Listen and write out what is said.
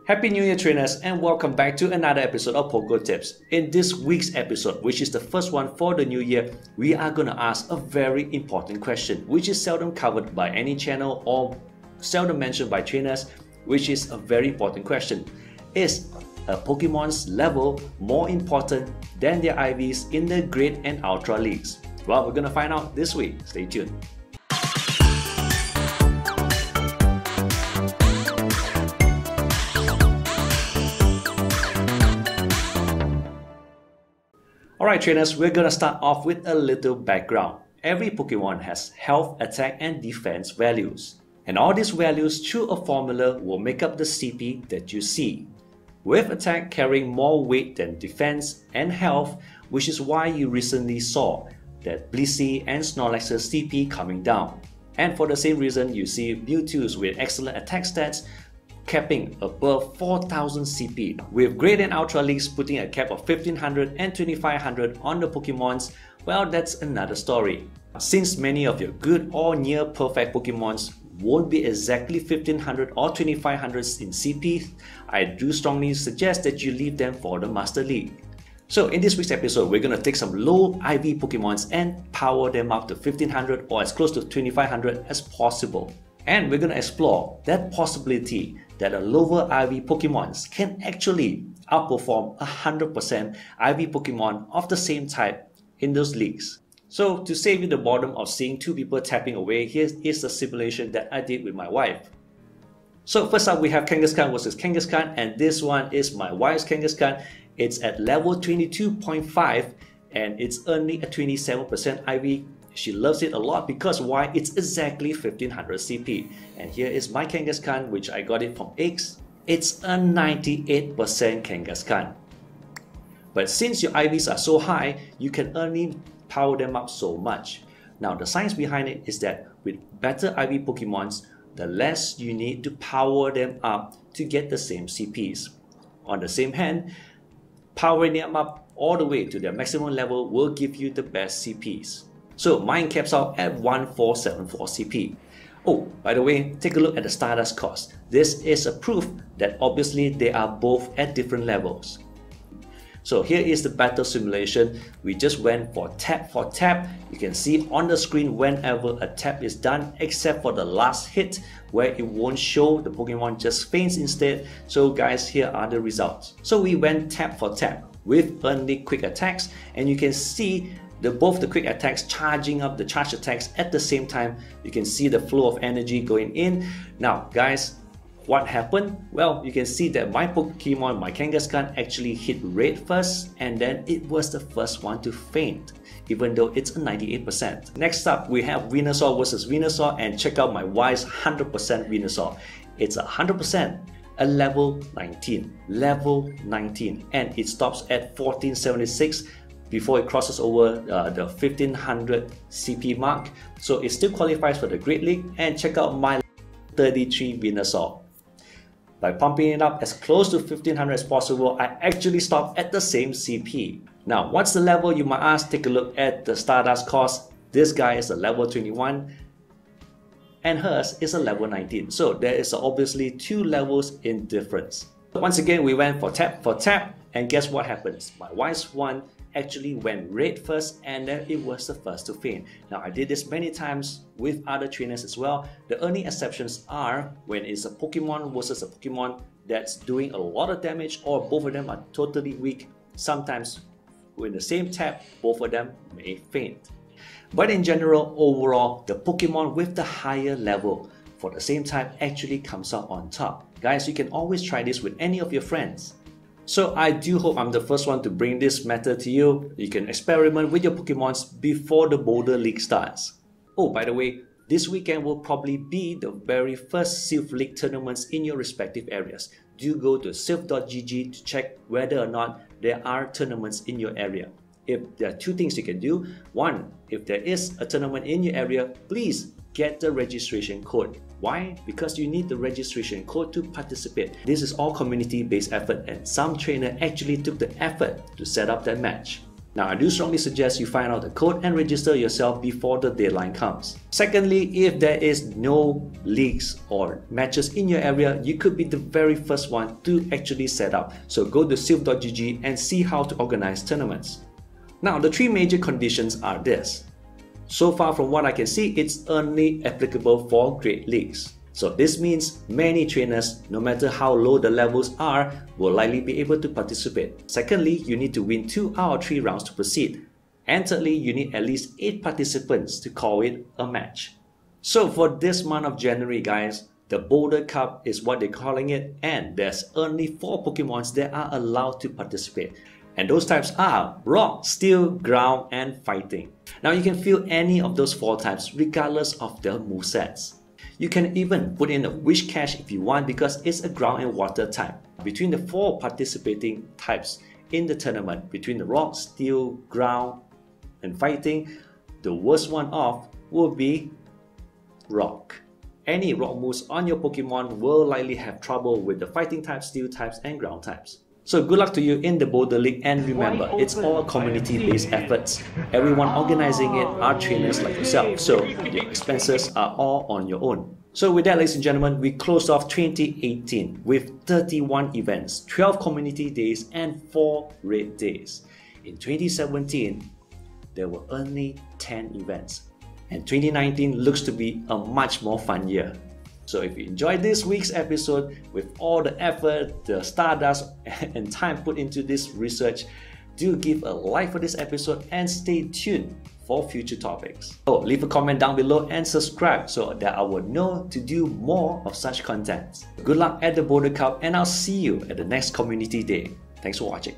Happy New Year trainers, and welcome back to another episode of PoGoTips. In this week's episode, which is the first one for the new year, we are going to ask a very important question which is seldom covered by any channel or seldom mentioned by trainers, which is a very important question. Is a Pokemon's level more important than their IVs in the Great and Ultra Leagues? Well, we're going to find out this week. Stay tuned. Alright trainers, we're gonna start off with a little background. Every Pokemon has health, attack and defense values. And all these values through a formula will make up the CP that you see. With attack carrying more weight than defense and health, which is why you recently saw that Blissey and Snorlax's CP coming down. And for the same reason, you see Mewtwo's with excellent attack stats capping above 4000 CP, with Great and Ultra Leagues putting a cap of 1500 and 2500 on the Pokemons. Well, that's another story. Since many of your good or near perfect Pokemons won't be exactly 1500 or 2500 in CP, I do strongly suggest that you leave them for the Master League. So in this week's episode, we're going to take some low IV Pokemons and power them up to 1500 or as close to 2500 as possible. And we're going to explore that possibility that a lower IV Pokemons can actually outperform 100% IV Pokemon of the same type in those leagues. So to save you the boredom of seeing two people tapping away, here is the simulation that I did with my wife. So first up we have Kangaskhan versus Kangaskhan, and this one is my wife's Kangaskhan. It's at level 22.5 and it's earning a 27% IV. She loves it a lot because why? It's exactly 1500 CP. And here is my Kangaskhan, which I got it from X. It's a 98% Kangaskhan. But since your IVs are so high, you can only power them up so much. Now the science behind it is that with better IV Pokemons, the less you need to power them up to get the same CPs. On the same hand, powering them up all the way to their maximum level will give you the best CPs. So mine caps out at 1474 CP. Oh, by the way, take a look at the Stardust cost. This is a proof that obviously they are both at different levels. So here is the battle simulation. We just went for tap. You can see on the screen whenever a tap is done, except for the last hit where it won't show, the Pokemon just faints instead. So guys, here are the results. So we went tap for tap with only quick attacks, and you can see both the quick attacks charging up the charge attacks at the same time. You can see the flow of energy going in. Now guys, what happened? Well, you can see that my Pokemon, my Kangaskhan, actually hit red first, and then it was the first one to faint, even though it's a 98%. Next up, we have Venusaur versus Venusaur, and check out my wife's 100% Venusaur. It's 100%. A level 19, and it stops at 1476 before it crosses over the 1500 CP mark. So it still qualifies for the Great League. And check out my 33 Venusaur. By pumping it up as close to 1500 as possible, I actually stopped at the same CP. Now, what's the level, you might ask? Take a look at the Stardust cost. This guy is a level 21 and hers is a level 19. So there is obviously two levels in difference. Once again, we went for tap, and guess what happens? My wife's one actually went red first, and then it was the first to faint. Now I did this many times with other trainers as well. The only exceptions are when it's a Pokemon versus a Pokemon that's doing a lot of damage, or both of them are totally weak. Sometimes with the same tap, both of them may faint. But in general, overall, the Pokemon with the higher level for the same type actually comes out on top. Guys, you can always try this with any of your friends. So I do hope I'm the first one to bring this method to you. You can experiment with your Pokemons before the Boulder League starts. Oh, by the way, this weekend will probably be the very first Silph League tournaments in your respective areas. Do go to silph.gg to check whether or not there are tournaments in your area. If there are two things you can do. One, if there is a tournament in your area, please get the registration code. Why? Because you need the registration code to participate. This is all community-based effort, and some trainer actually took the effort to set up that match. Now, I do strongly suggest you find out the code and register yourself before the deadline comes. Secondly, if there is no leagues or matches in your area, you could be the very first one to actually set up. So go to silv.gg and see how to organize tournaments. Now, the three major conditions are this. So far from what I can see, it's only applicable for great leagues. So this means many trainers, no matter how low the levels are, will likely be able to participate. Secondly, you need to win 2 out of 3 rounds to proceed. And thirdly, you need at least 8 participants to call it a match. So for this month of January, guys, the Boulder Cup is what they're calling it, and there's only 4 Pokemons that are allowed to participate. And those types are Rock, Steel, Ground, and Fighting. Now you can field any of those 4 types regardless of the movesets. You can even put in a Wish Cache if you want because it's a ground and water type. Between the 4 participating types in the tournament, between the Rock, Steel, Ground, and Fighting, the worst one off will be Rock. Any Rock moves on your Pokemon will likely have trouble with the Fighting types, Steel types, and Ground types. So good luck to you in the Boulder League, and remember, it's all community-based efforts. Everyone organizing it are trainers like yourself, so your expenses are all on your own. So with that, ladies and gentlemen, we closed off 2018 with 31 events, 12 community days, and 4 raid days. In 2017, there were only 10 events, and 2019 looks to be a much more fun year. So if you enjoyed this week's episode with all the effort, the stardust, and time put into this research, do give a like for this episode and stay tuned for future topics. Oh, leave a comment down below and subscribe so that I will know to do more of such content. Good luck at the Boulder Cup, and I'll see you at the next community day. Thanks for watching.